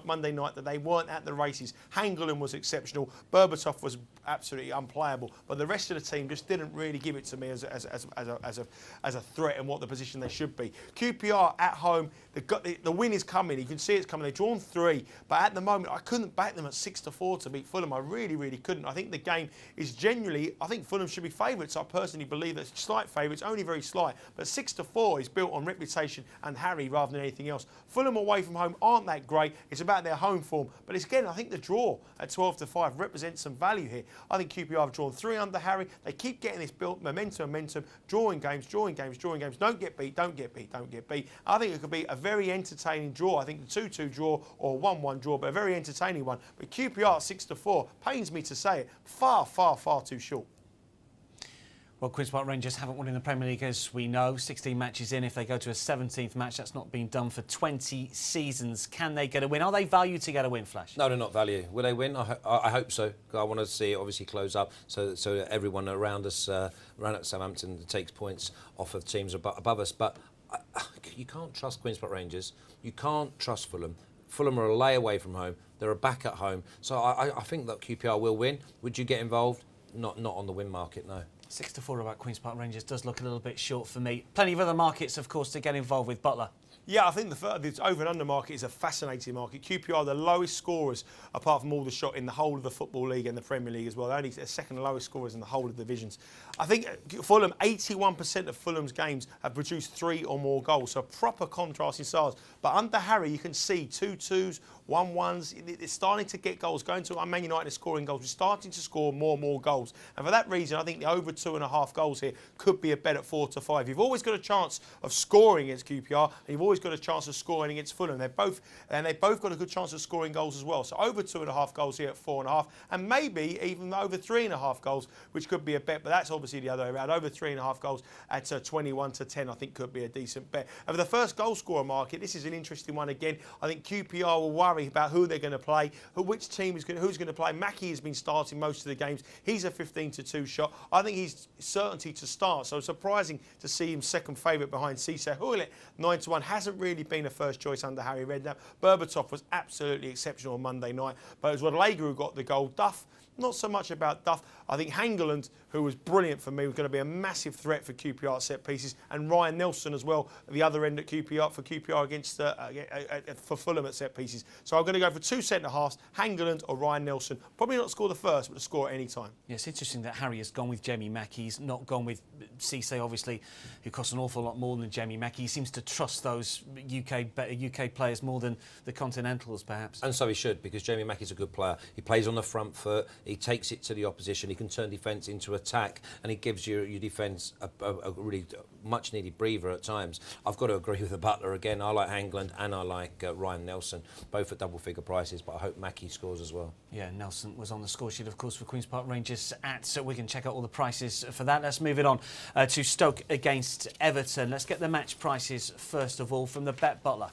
Monday night that they weren't at the races. Hangeland was exceptional. Berbatov was absolutely unplayable. But the rest of the team just didn't really give it to me as a threat and what the position they should be. QPR at home, the win is coming. You can see it's coming. They've drawn 3. But at the moment, I couldn't back them at 6-4 to beat Fulham. I really couldn't. I think the game is genuinely, I think Fulham should be favourites. I personally believe that slight favourites, only very slight. But 6-4 is built on reputation and Harry rather than anything else. Fulham away from home aren't that great. It's about their home form. But it's, again, I think the draw at 12-5 represents some value here. I think QPR have drawn 3 under Harry. They keep getting this built momentum, drawing games. Don't get beat. I think it could be a very entertaining draw. I think the 2-2 draw or 1-1 draw, but a very entertaining one. But QPR at 6-4 pains me to say it. Far too short. Well, Queen's Park Rangers haven't won in the Premier League, as we know. 16 matches in. If they go to a 17th match, that's not been done for 20 seasons. Can they get a win? Are they valued to get a win, Flash? No, they're not value. Will they win? I hope so. I want to see it obviously close up so that everyone around us, around at Southampton, takes points off of teams above us. But you can't trust Queen's Park Rangers. You can't trust Fulham. Fulham are a lay away from home. They're back at home. So I think that QPR will win. Would you get involved? Not on the win market, no. 6-4 about Queen's Park Rangers does look a little bit short for me. Plenty of other markets, of course, to get involved with. Butler? Yeah, I think the over and under market is a fascinating market. QPR are the lowest scorers, apart from all the shot in the whole of the Football League and the Premier League as well. They're only the second lowest scorers in the whole of the divisions. I think Fulham, 81% of Fulham's games have produced 3 or more goals, so proper contrast in styles. But under Harry, you can see 2-2s, 1-1s. It's starting to get goals. Going to Man United is scoring goals. We're starting to score more goals. And for that reason, I think the over 2.5 goals here could be a bet at 4-5. You've always got a chance of scoring against QPR, and you've always got a chance of scoring against Fulham. They've both got a good chance of scoring goals as well. So over 2.5 goals here at 4.5, and maybe even over 3.5 goals, which could be a bet. But that's obviously the other way around. Over 3.5 goals at 21-10, I think could be a decent bet. And for the first goal scorer market, this is an interesting one again. I think QPR will worry about who they're going to play, which team is who's going to play. Mackie has been starting most of the games. He's a 15-2 shot. I think he's certainty to start. So surprising to see him second favourite behind Cisse Hoylet. 9-1 hasn't really been a first choice under Harry Redknapp. Berbatov was absolutely exceptional on Monday night, but it was Rodallega who got the goal. Duff, not so much about Duff. I think Hangeland, who was brilliant for me, was going to be a massive threat for QPR at set pieces, and Ryan Nelson as well, at the other end at QPR against for Fulham at set pieces. So I'm going to go for 2 centre-halves, Hangeland or Ryan Nelson. Probably not score the first, but to score at any time. Yeah, it's interesting that Harry has gone with Jamie Mackie. He's not gone with Cisse, obviously, who costs an awful lot more than Jamie Mackie. He seems to trust those UK players more than the Continentals, perhaps. And so he should, because Jamie Mackie's a good player. He plays on the front foot. He takes it to the opposition. He can turn defence into attack, and he gives your defence a really much-needed breather at times. I've got to agree with the Butler again. I like Hangeland and I like Ryan Nelson, both at double-figure prices, but I hope Mackie scores as well. Yeah, Nelson was on the score sheet, of course, for Queen's Park Rangers so we can check out all the prices for that. Let's move it on to Stoke against Everton. Let's get the match prices, first of all, from the Bet Butler.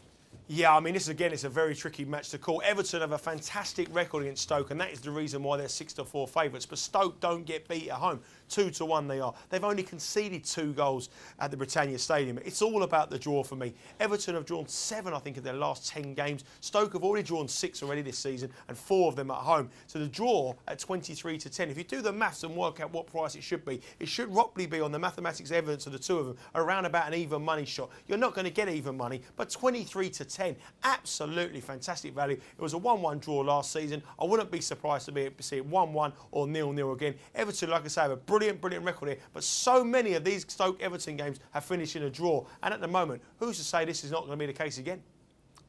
Yeah, I mean, this again is a very tricky match to call. Everton have a fantastic record against Stoke, and that is the reason why they're 6-4 favourites. But Stoke don't get beat at home. 2-1 they are. They've only conceded 2 goals at the Britannia Stadium. It's all about the draw for me. Everton have drawn 7, I think, of their last 10 games. Stoke have already drawn 6 already this season, and 4 of them at home. So the draw at 23-10. If you do the maths and work out what price it should be, it should roughly be, on the mathematics evidence of the two of them, around about an even money shot. You're not going to get even money, but 23-10, absolutely fantastic value. It was a 1-1 draw last season. I wouldn't be surprised to see it 1-1 or 0-0 again. Everton, like I say, have a brilliant record here, but so many of these Stoke-Everton games have finished in a draw, and at the moment, who's to say this is not going to be the case again?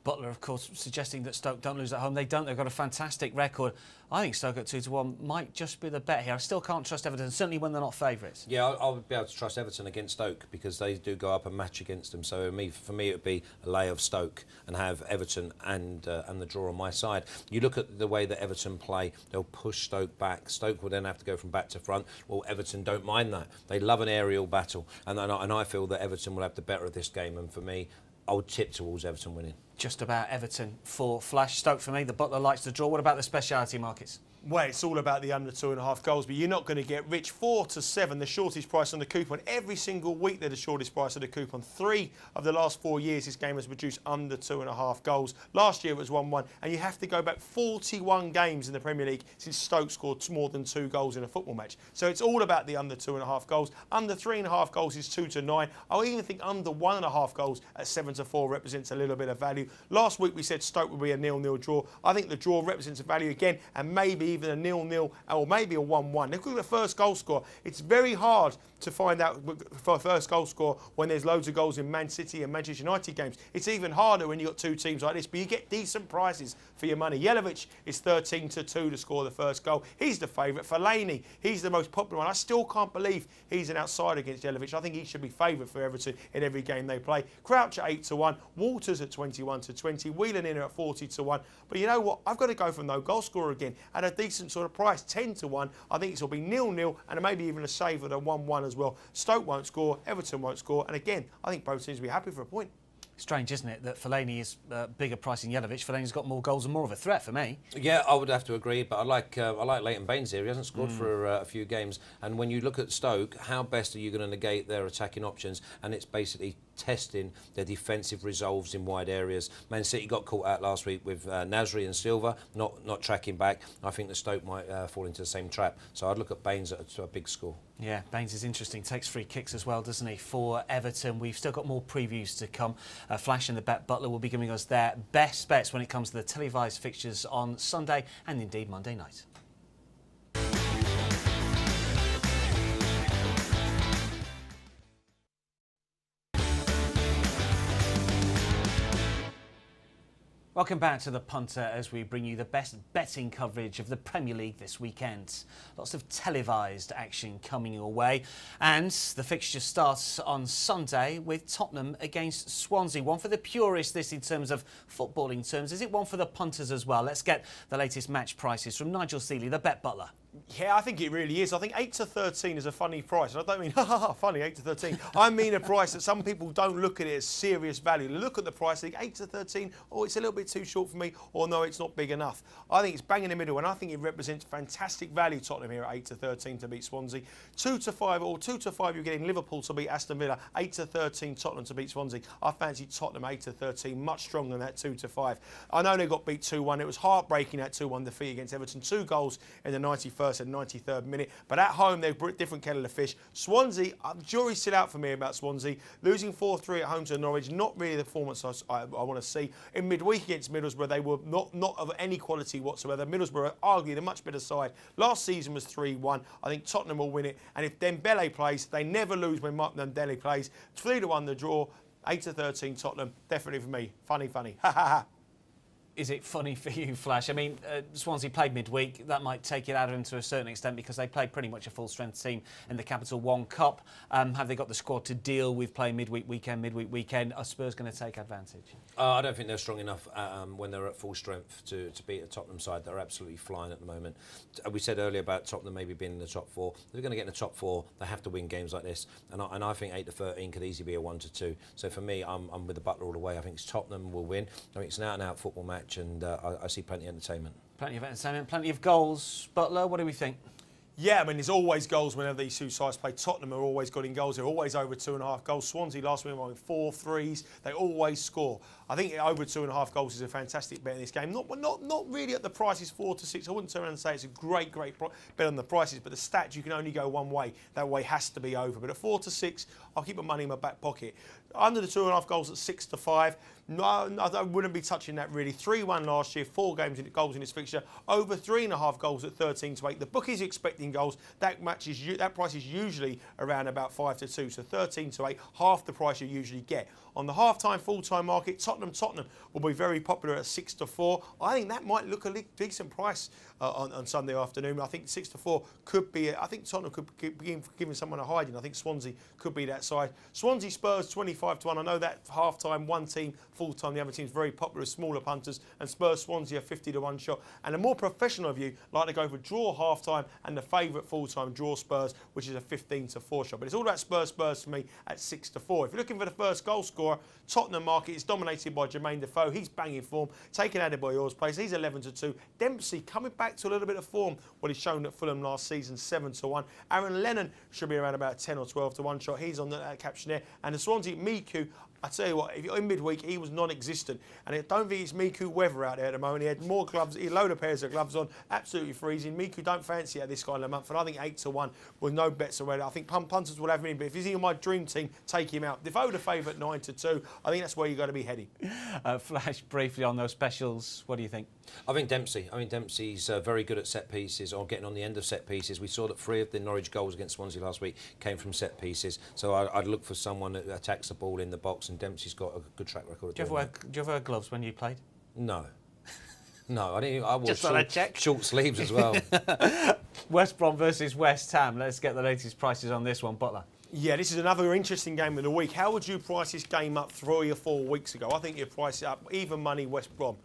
Butler, of course, suggesting that Stoke don't lose at home. They don't. They've got a fantastic record. I think Stoke at 2-1 might just be the bet here. I still can't trust Everton, certainly when they're not favourites. Yeah, I would be able to trust Everton against Stoke because they do go up a match against them. So for me, it would be a lay of Stoke and have Everton and the draw on my side. You look at the way that Everton play; they'll push Stoke back. Stoke will then have to go from back to front. Well, Everton don't mind that. They love an aerial battle, and I feel that Everton will have the better of this game. And for me, I would tip towards Everton winning. Just about Everton for Flash. Stoke for me. The Butler likes to draw. What about the speciality markets? Well, it's all about the under 2.5 goals, but you're not going to get rich. 4-7, the shortest price on the coupon. Every single week they're the shortest price on the coupon. 3 of the last 4 years this game has produced under 2.5 goals. Last year it was 1-1, and you have to go back 41 games in the Premier League since Stoke scored more than 2 goals in a football match. So it's all about the under 2.5 goals. Under 3.5 goals is 2-9. I even think under 1.5 goals at 7-4 represents a little bit of value. Last week we said Stoke would be a 0-0 draw. I think the draw represents a value again, and maybe even a 0-0 or maybe a 1-1. Look at the first goal score. It's very hard to find out for a first goal score when there's loads of goals in Man City and Manchester United games. It's even harder when you've got 2 teams like this, but you get decent prices for your money. Jelavic is 13-2 to score the first goal. He's the favourite. Fellaini, he's the most popular one. I still can't believe he's an outsider against Jelavic. I think he should be favourite for Everton in every game they play. Crouch at 8-1, Walters at 21-20, Whelan in at 40-1. But you know what? I've got to go for no goal scorer again at a decent sort of price, 10-1. I think this will be 0-0 and maybe even a save at a 1-1 as well. Stoke won't score, Everton won't score, and again, I think both teams will be happy for a point. Strange, isn't it, that Fellaini is bigger price than Jelavic. Fellaini's got more goals and more of a threat for me. Yeah, I would have to agree, but I like Leighton Baines here. He hasn't scored for a few games, and when you look at Stoke, how best are you going to negate their attacking options? And it's basically testing their defensive resolves in wide areas. Man City got caught out last week with Nasri and Silva not tracking back. I think the Stoke might fall into the same trap. So I'd look at Baines at a big score. Yeah, Baines is interesting. Takes free kicks as well, doesn't he, for Everton. We've still got more previews to come. Flash and the Bet Butler will be giving us their best bets when it comes to the televised fixtures on Sunday and indeed Monday night. Welcome back to the Punter as we bring you the best betting coverage of the Premier League this weekend. Lots of televised action coming your way, and the fixture starts on Sunday with Tottenham against Swansea. One for the purists, this in terms of footballing terms. Is it one for the punters as well? Let's get the latest match prices from Nigel Seeley, the Bet Butler. Yeah, I think it really is. I think 8-13 is a funny price. And I don't mean, funny, 8-13. I mean a price that some people don't look at it as serious value. They look at the price, they think 8-13, oh, it's a little bit too short for me, or no, it's not big enough. I think it's bang in the middle, and I think it represents fantastic value, Tottenham here at 8-13 to beat Swansea. 2-5, or 2-5, you're getting Liverpool to beat Aston Villa. 8-13, Tottenham to beat Swansea. I fancy Tottenham 8-13, much stronger than that 2-5. I know they got beat 2-1. It was heartbreaking, that 2-1 defeat against Everton. 2 goals in the 91st and 93rd minute. But at home, they're a different kettle of fish. Swansea, jury's still out for me about Swansea. Losing 4-3 at home to Norwich, not really the performance I want to see. In midweek against Middlesbrough, they were not of any quality whatsoever. Middlesbrough are arguably the much better side. Last season was 3-1. I think Tottenham will win it. And if Dembele plays, they never lose when Mark Dembele plays. 3-1 the draw, 8-13 Tottenham, definitely for me. Funny. Ha ha ha. Is it funny for you, Flash? I mean, Swansea played midweek. That might take it out of them to a certain extent because they played pretty much a full-strength team in the Capital One Cup. Have they got the squad to deal with playing midweek weekend? Are Spurs going to take advantage? I don't think they're strong enough when they're at full strength to beat a Tottenham side. They're absolutely flying at the moment. We said earlier about Tottenham maybe being in the top 4. If they're going to get in the top 4, they have to win games like this. And I think 8-13 could easily be a 1-2. So for me, I'm with the Butler all the way. I think Tottenham will win. I think it's an out-and-out football match, and I see plenty of entertainment. Plenty of entertainment, plenty of goals. Butler, what do we think? Yeah, I mean, there's always goals whenever these two sides play. Tottenham are always got in goals. They're always over 2.5 goals. Swansea last week won 4 threes. They always score. I think over 2.5 goals is a fantastic bet in this game. Not really at the prices 4 to 6. I wouldn't turn around and say it's a great bet on the prices, but the stats, you can only go one way. That way has to be over. But at 4 to 6, I'll keep my money in my back pocket. Under the 2.5 goals at 6 to 5. No, I wouldn't be touching that really. 3-1 last year, 4 goals in this fixture. Over 3.5 goals at 13 to 8. The bookies are expecting goals. That price is usually around about 5 to 2. So 13 to 8, half the price you usually get. On the half-time, full-time market, Tottenham will be very popular at 6 to 4. I think that might look a decent price on Sunday afternoon. I think 6 to 4 could be. I think Tottenham could be giving someone a hiding. I think Swansea could be that side. Swansea Spurs 25 to 1. I know that half-time, one team, full-time, the other team's very popular, smaller punters, and Spurs Swansea a 50 to 1 shot. And a more professional view like to go for draw half-time and the favourite full-time draw Spurs, which is a 15 to 4 shot. But it's all about Spurs for me at 6 to 4. If you're looking for the first goal scorer, Tottenham market is dominated by Jermaine Defoe. He's banging form, taken out of Boyor's place. He's 11 to 2. Dempsey coming back to a little bit of form. What he's shown at Fulham last season, 7 to 1. Aaron Lennon should be around about 10 or 12 to 1 shot. He's on the caption there. And the Swansea Miku, I tell you what, if you're in midweek, he was non-existent. And I don't think it's Miku weather out there at the moment. He had more gloves, he had a load of pairs of gloves on, absolutely freezing. Miku don't fancy it at this kind of month. And I think 8 to 1 with no bets already. I think punters will have him in, but if he's in my dream team, take him out. Defoe the favourite 9 to 2. I think that's where you've got to be heading. Flash, briefly on those specials, what do you think? I think Dempsey. Dempsey's very good at set pieces or getting on the end of set pieces. We saw that 3 of the Norwich goals against Swansea last week came from set pieces. So I'd look for someone that attacks the ball in the box, and Dempsey's got a good track record. Do you ever wear gloves when you played? No. No, I didn't. I wore Just thought I'd check. Short sleeves as well. West Brom versus West Ham. Let's get the latest prices on this one, Butler. Yeah, this is another interesting game of the week. How would you price this game up 3 or 4 weeks ago? I think you'd price it up even money West Brom.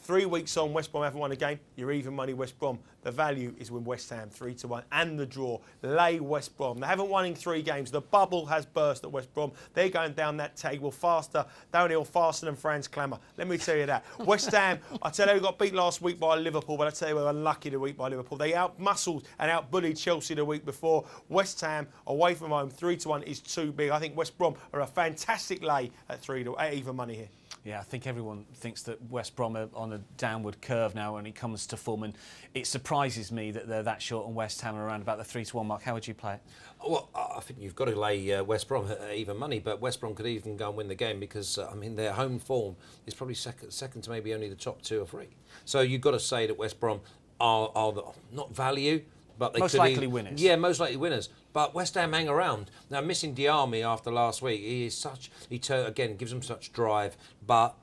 3 weeks on, West Brom haven't won a game. You're even money West Brom. The value is with West Ham 3 to 1 and the draw. Lay West Brom. They haven't won in 3 games. The bubble has burst at West Brom. They're going down that table downhill faster than Franz Klammer. Let me tell you that. West Ham, I tell you, we got beat last week by Liverpool, but I tell you, we were unlucky the week by Liverpool. They out-muscled and out-bullied Chelsea the week before. West Ham, away from home, 3 to 1 is too big. I think West Brom are a fantastic lay at 3 to 8 even money here. Yeah, I think everyone thinks that West Brom are on a downward curve now when it comes to form, and it surprises me that they're that short on West Ham around about the 3 to 1 mark. How would you play it? Well, I think you've got to lay West Brom at even money, but West Brom could even go and win the game because, their home form is probably second to maybe only the top 2 or 3. So you've got to say that West Brom are not value, but they most could likely winners. Yeah, most likely winners. But West Ham hang around. Now, missing Diarmi after last week, again, gives them such drive, but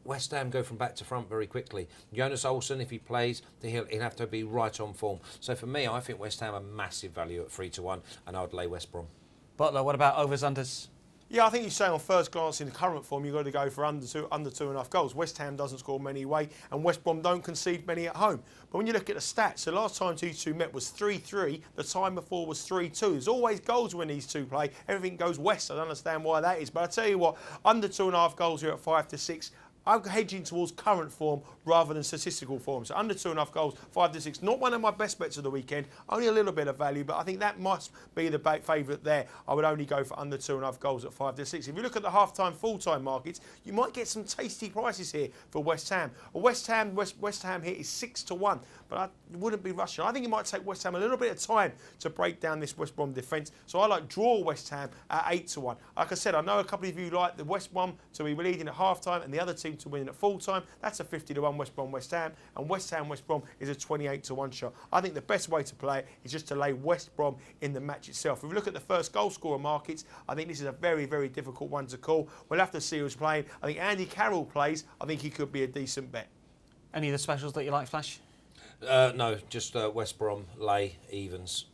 West Ham go from back to front very quickly. Jonas Olsen, if he plays, he'll have to be right on form. So for me, I think West Ham are massive value at 3 to 1, and I would lay West Brom. Butler, what about overs, unders? Yeah, I think you say on first glance in the current form, you've got to go for under 2.5 goals. West Ham doesn't score many away, and West Brom don't concede many at home. But when you look at the stats, the last time these two met was 3-3. The time before was 3-2. There's always goals when these two play. Everything goes west. I don't understand why that is. But I tell you what, under 2.5 goals here at 5 to 6. I'm hedging towards current form rather than statistical form. So under 2.5 goals, 5 to 6. Not one of my best bets of the weekend. Only a little bit of value, but I think that must be the favourite there. I would only go for under 2.5 goals at 5 to 6. If you look at the half-time, full-time markets, you might get some tasty prices here for West Ham. West Ham here is 6 to 1, but I wouldn't be rushing. I think it might take West Ham a little bit of time to break down this West Brom defence. So I like draw West Ham at 8 to 1. Like I said, I know a couple of you like the West Brom to be leading at half-time and the other team to win at full-time. That's a 50 to 1 West Brom West Ham, and West Ham West Brom is a 28 to 1 shot. I think the best way to play it is just to lay West Brom in the match itself. If we look at the first goal scorer markets, I think this is a very, very difficult one to call. We'll have to see who's playing. I think Andy Carroll plays. I think he could be a decent bet. Any of the specials that you like, Flash? No, just West Brom, lay, evens.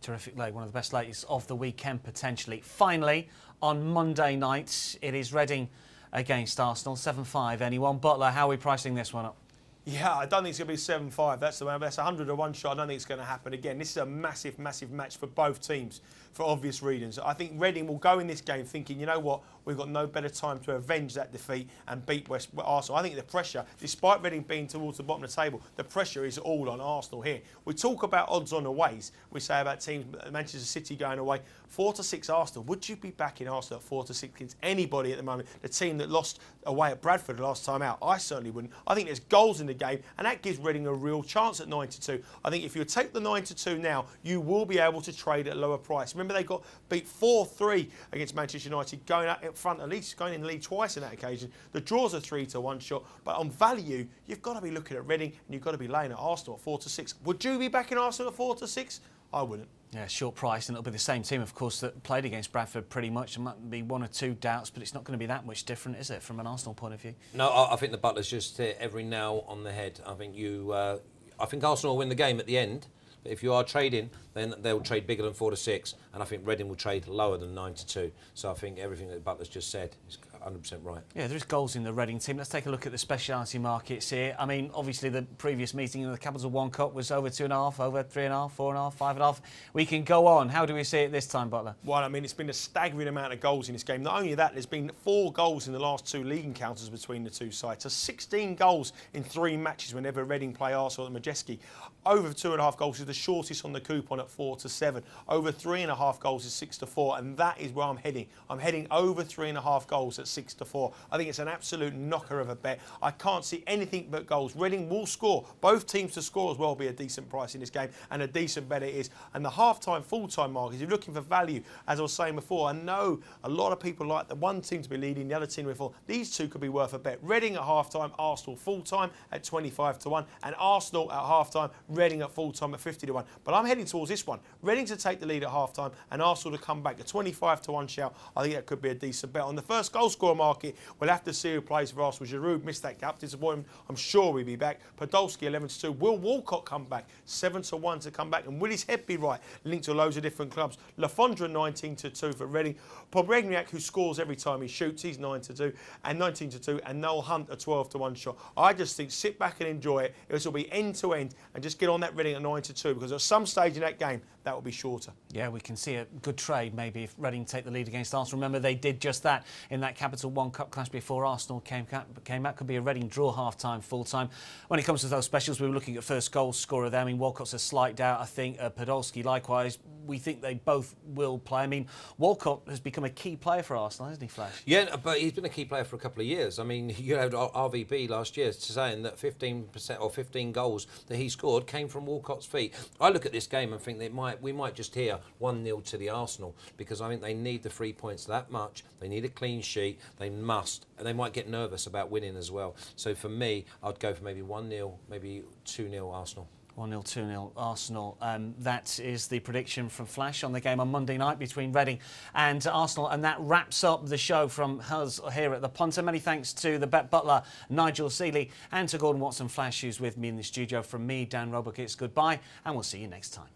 Terrific lay, one of the best lays of the weekend, potentially. Finally, on Monday night, it is Reading against Arsenal, 7-5. Anyone? Butler, how are we pricing this one up? Yeah, I don't think it's going to be 7-5. That's the way. That's 100 to 1 shot. I don't think it's going to happen again. This is a massive, massive match for both teams, for obvious reasons. I think Reading will go in this game thinking, you know what, we've got no better time to avenge that defeat and beat Arsenal. I think the pressure, despite Reading being towards the bottom of the table, the pressure is all on Arsenal here. We talk about odds on aways. We say about teams, Manchester City going away. 4-6 Arsenal. Would you be backing Arsenal at 4-6 against anybody at the moment? The team that lost away at Bradford the last time out? I certainly wouldn't. I think there's goals in the game, and that gives Reading a real chance at 9-2. I think if you take the 9-2 now, you will be able to trade at a lower price. Remember, they got beat 4-3 against Manchester United, going out in front, at least going in the lead twice in that occasion. The draw's a 3-1 shot, but on value, you've got to be looking at Reading, and you've got to be laying at Arsenal at 4-6. Would you be backing Arsenal at 4-6? I wouldn't. Yeah, short price, and it'll be the same team, of course, that played against Bradford pretty much. There might be one or two doubts, but it's not going to be that much different, is it, from an Arsenal point of view? No, I think the Butler's just hit every nail on the head. I think I think Arsenal will win the game at the end. But if you are trading, then they'll trade bigger than 4-6, and I think Reading will trade lower than 9-2. So I think everything that Butler's just said is 100% right. Yeah, there is goals in the Reading team. Let's take a look at the speciality markets here. I mean, obviously the previous meeting in the Capital One Cup was over 2.5, over 3.5, 4.5, 5.5. We can go on. How do we see it this time, Butler? Well, I mean, it's been a staggering amount of goals in this game. Not only that, there's been 4 goals in the last 2 league encounters between the two sides. So 16 goals in 3 matches whenever Reading play Arsenal at Majeski. Over 2.5 goals is the shortest on the coupon at 4-7. Over 3.5 goals is 6-4, and that is where I'm heading. I'm heading over 3.5 goals at 6-4. I think it's an absolute knocker of a bet. I can't see anything but goals. Reading will score. Both teams to score as well will be a decent price in this game, and a decent bet it is. And the half-time, full-time market, if you're looking for value, as I was saying before, I know a lot of people like the one team to be leading, the other team to be full. These two could be worth a bet. Reading at half-time, Arsenal full-time at 25-1, and Arsenal at half-time, Reading at full-time at 50-1. But I'm heading towards this one. Reading to take the lead at half-time, and Arsenal to come back. A 25-1 shout. I think that could be a decent bet. On the first goal scorer market, we'll have to see who plays for Arsenal. Giroud missed that gap. Disappointment. I'm sure he'll be back. Podolski 11-2. Will Walcott come back? 7-1 to come back. And will his head be right? Linked to loads of different clubs. Lafondra 19-2 for Reading. Pobregniak, who scores every time he shoots, he's 9-2 and 19-2. And Noel Hunt a 12-1 shot. I just think sit back and enjoy it. This will be end to end, and just get on that Reading at 9-2, because at some stage in that game that will be shorter. Yeah, we can see a good trade maybe if Reading take the lead against Arsenal. Remember, they did just that in that Capital One Cup clash before Arsenal came out. Could be a Reading draw half-time, full-time. When it comes to those specials, we were looking at first goal scorer there. I mean, Walcott's a slight doubt. I think Podolski likewise. We think they both will play. I mean, Walcott has become a key player for Arsenal, hasn't he, Flash? Yeah, but he's been a key player for a couple of years. I mean, you had RVB last year saying that 15% or 15 goals that he scored came from Walcott's feet. I look at this game and think that we might just hear 1-0 to the Arsenal, because I think they need the 3 points that much. They need a clean sheet. They must. And they might get nervous about winning as well. So for me, I'd go for maybe 1-0, maybe 2-0 Arsenal. 1-0, 2-0 Arsenal. That is the prediction from Flash on the game on Monday night between Reading and Arsenal. And that wraps up the show from us here at the Punter. Many thanks to the Bet Butler, Nigel, Seeley, and to Gordon Watson Flash, who's with me in the studio. From me, Dan Roebuck, it's goodbye, and we'll see you next time.